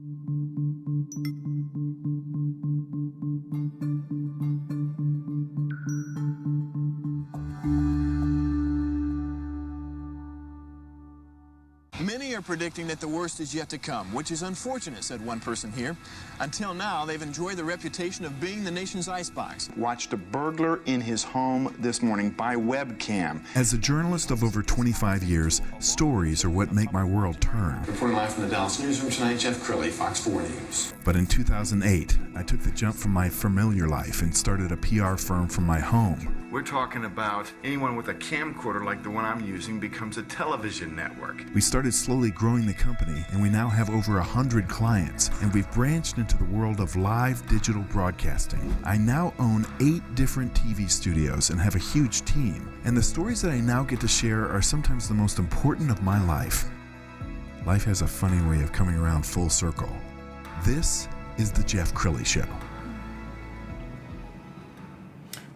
Many are predicting that the worst is yet to come, which is unfortunate, said one person here. Until now, they've enjoyed the reputation of being the nation's icebox. Watched a burglar in his home this morning by webcam. As a journalist of over 25 years, stories are what make my world turn. Reporting live from the Dallas newsroom tonight, Jeff Crilley, Fox 4 News. But in 2008, I took the jump from my familiar life and started a PR firm from my home. We're talking about anyone with a camcorder like the one I'm using becomes a television network. We started slowly growing the company, and we now have over 100 clients, and we've branched into the world of live digital broadcasting. I now own 8 different TV studios and have a huge team, and the stories that I now get to share are sometimes the most important of my life. Life has a funny way of coming around full circle. This is the Jeff Crilley Show.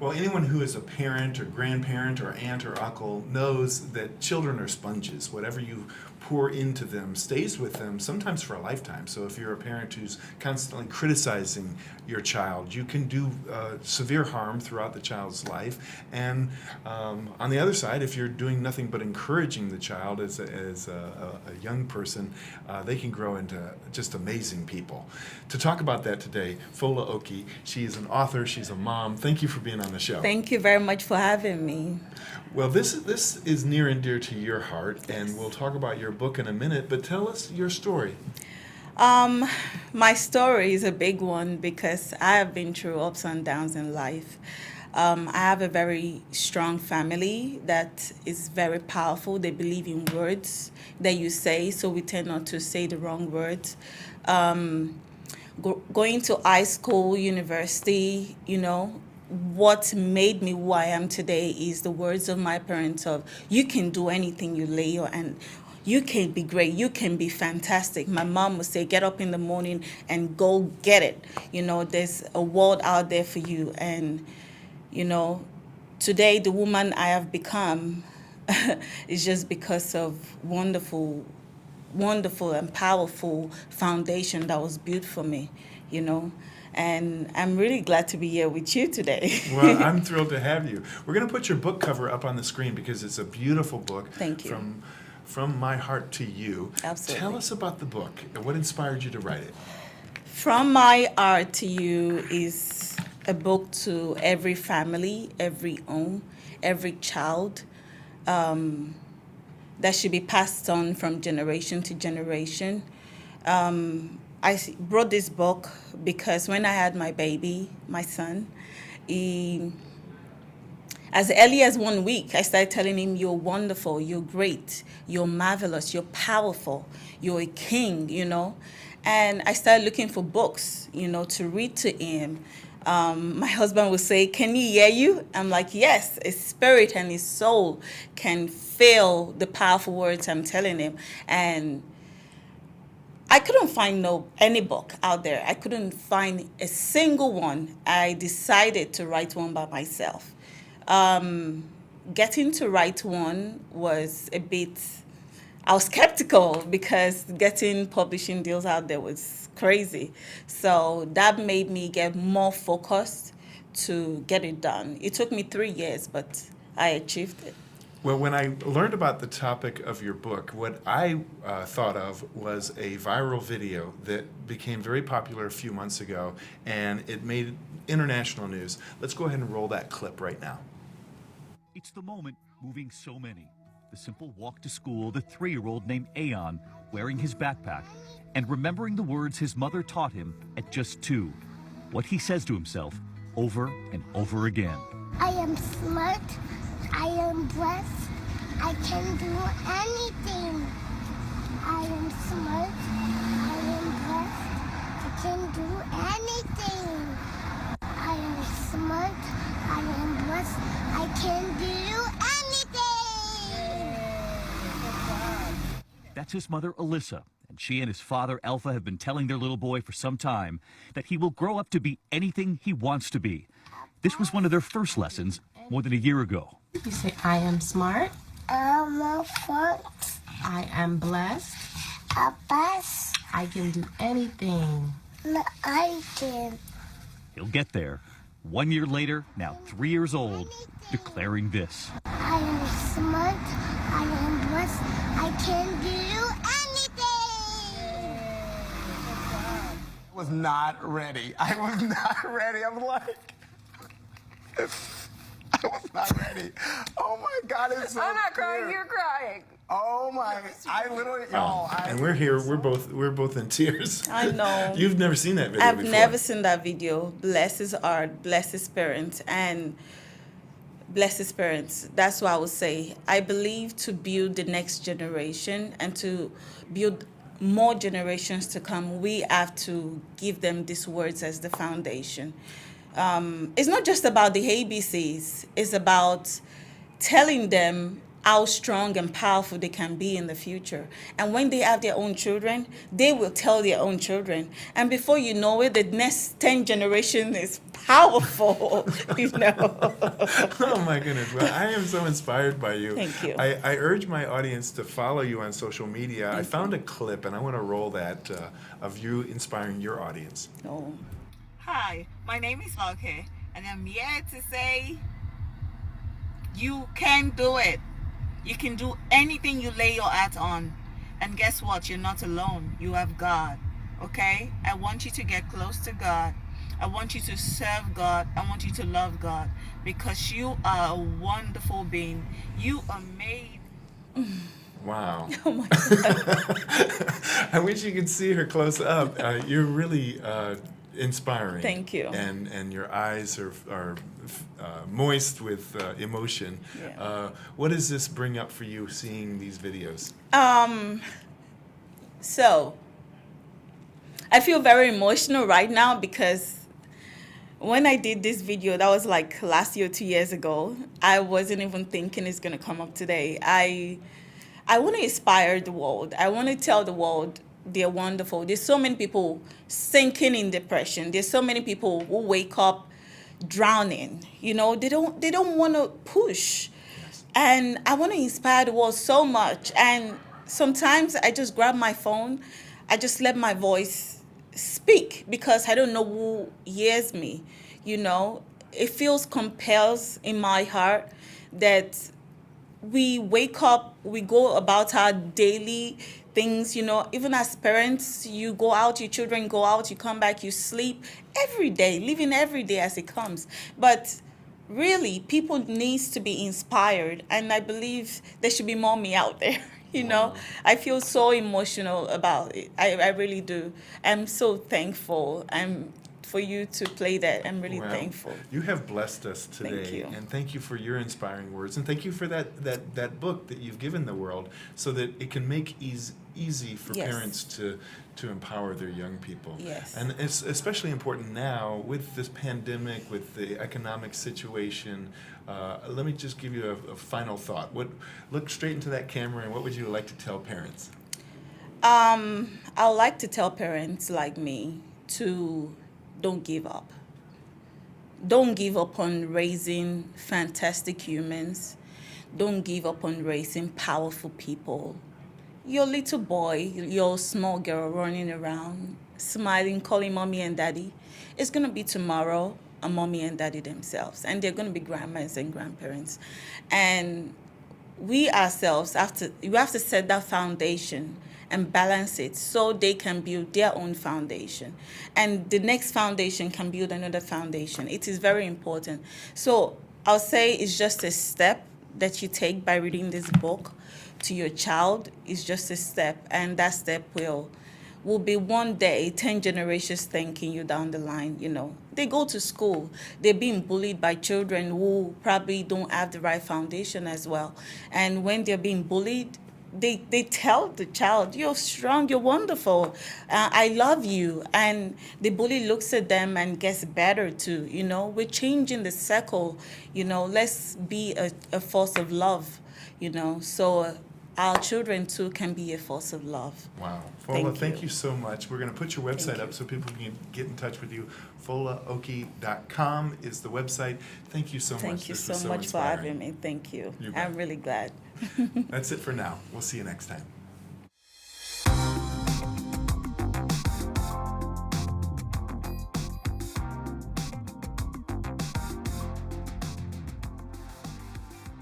Well, anyone who is a parent or grandparent or aunt or uncle knows that children are sponges. Whatever you pour into them stays with them, sometimes for a lifetime. So if you're a parent who's constantly criticizing your child, you can do severe harm throughout the child's life. And on the other side, if you're doing nothing but encouraging the child as a young person, they can grow into just amazing people. To talk about that today, Fola Oke, she is an author, she's a mom. Thank you for being on the show. Thank you very much for having me. Well, this is near and dear to your heart, and we'll talk about your book in a minute, but tell us your story. My story is a big one because I have been through ups and downs in life. I have a very strong family that is very powerful. They believe in words that you say, so we tend not to say the wrong words. Going to high school, university, what made me who I am today is the words of my parents of, you can do anything you lay your hand. You can be great. You can be fantastic. My mom would say, get up in the morning and go get it. There's a world out there for you. And, today the woman I have become is just because of wonderful and powerful foundation that was built for me, And I'm really glad to be here with you today. Well, I'm thrilled to have you. We're going to put your book cover up on the screen because it's a beautiful book. Thank you. From my heart to you. Absolutely. Tell us about the book. What inspired you to write it? From My Heart to You is a book to every family, every home, every child that should be passed on from generation to generation. I brought this book because when I had my baby, my son, as early as 1 week, I started telling him, you're wonderful, you're great, you're marvelous, you're powerful, you're a king, And I started looking for books, to read to him. My husband would say, can he hear you? I'm like, yes, his spirit and his soul can feel the powerful words I'm telling him. And I couldn't find any book out there. I couldn't find a single one. I decided to write one by myself. Getting to write one was I was skeptical because getting publishing deals out there was crazy. So that made me get more focused to get it done. It took me 3 years, but I achieved it. Well, when I learned about the topic of your book, what I thought of was a viral video that became very popular a few months ago, and it made international news. Let's go ahead and roll that clip right now. It's the moment moving so many. The simple walk to school, the 3-year-old named Aeon wearing his backpack and remembering the words his mother taught him at just 2. What he says to himself over and over again. I am smart. I am blessed. I can do anything. I am smart. I am blessed. I can do anything. I am smart. I am blessed. I can do anything. That's his mother, Alyssa, and she and his father, Alpha, have been telling their little boy for some time that he will grow up to be anything he wants to be. This was one of their first lessons more than a year ago. You say, I am smart. I'm a foot. I am blessed. A bus. I can do anything. No, I can. He'll get there. 1 year later, now 3 years old, declaring this. I am smart. I am blessed. I can do anything. I was not ready. I was not ready. I'm like, I was not ready. Oh my God, it's so I'm not clear. crying, you're crying. Oh my, I literally, y'all. And we're here. We're both in tears. I know. You've never seen that video I've before. never seen that video. Bless his heart, bless his parents, and bless his parents. That's what I would say. I believe to build the next generation and to build more generations to come, we have to give them these words as the foundation. It's not just about the ABCs. It's about telling them how strong and powerful they can be in the future. And when they have their own children, they will tell their own children. And before you know it, the next 10 generation is powerful, you know. Oh my goodness. Well, I am so inspired by you. Thank you. I urge my audience to follow you on social media. I found a clip and I want to roll that of you inspiring your audience. Oh. Hi, my name is Fola Oke, and I'm here to say you can do it. You can do anything you lay your heart on. And guess what? You're not alone. You have God. Okay? I want you to get close to God. I want you to serve God. I want you to love God. Because you are a wonderful being. You are made. Wow. Oh my God. I wish you could see her close up. You're really inspiring. Thank you. And your eyes are moist with emotion. Yeah. What does this bring up for you seeing these videos? So I feel very emotional right now because when I did this video, that was like last year, 2 years ago, I wasn't even thinking it's going to come up today. I want to inspire the world. I want to tell the world they're wonderful. There's so many people sinking in depression. There's so many people who wake up drowning. You know, they don't want to push. And I want to inspire the world so much. And sometimes I just grab my phone. I just let my voice speak because I don't know who hears me. You know, it feels compels in my heart that we wake up, we go about our daily things, you know, even as parents, you go out, your children go out, you come back, you sleep every day, living every day as it comes. But really, people needs to be inspired, and I believe there should be more me out there. You know, I feel so emotional about it. I really do. I'm so thankful. For you to play that. I'm really thankful. You have blessed us today. Thank you. And thank you for your inspiring words. And thank you for that book that you've given the world so that it can make easy for parents to empower their young people. Yes. And it's especially important now with this pandemic, with the economic situation. Let me just give you a final thought. Look straight into that camera, and what would you like to tell parents? I would like to tell parents like me to don't give up. Don't give up on raising fantastic humans. Don't give up on raising powerful people. Your little boy, your small girl running around, smiling, calling mommy and daddy, it's going to be tomorrow a mommy and daddy themselves. And they're going to be grandmas and grandparents. And we ourselves have to set that foundation and balance it so they can build their own foundation. And the next foundation can build another foundation. It is very important. So I'll say it's just a step that you take by reading this book to your child. It's just a step, and that step will be one day 10 generations thanking you down the line. You know, they go to school, they're being bullied by children who probably don't have the right foundation as well. And when they're being bullied, they tell the child, you're strong, you're wonderful, I love you. And the bully looks at them and gets better too. You know, we're changing the circle. You know, let's be a force of love, you know, so our children too can be a force of love. Wow. Fola, thank you so much. We're going to put your website up so people can get in touch with you. FolaOke.com is the website. Thank you so much. Thank you so much for having me. Thank you. I'm really glad. That's it for now. We'll see you next time.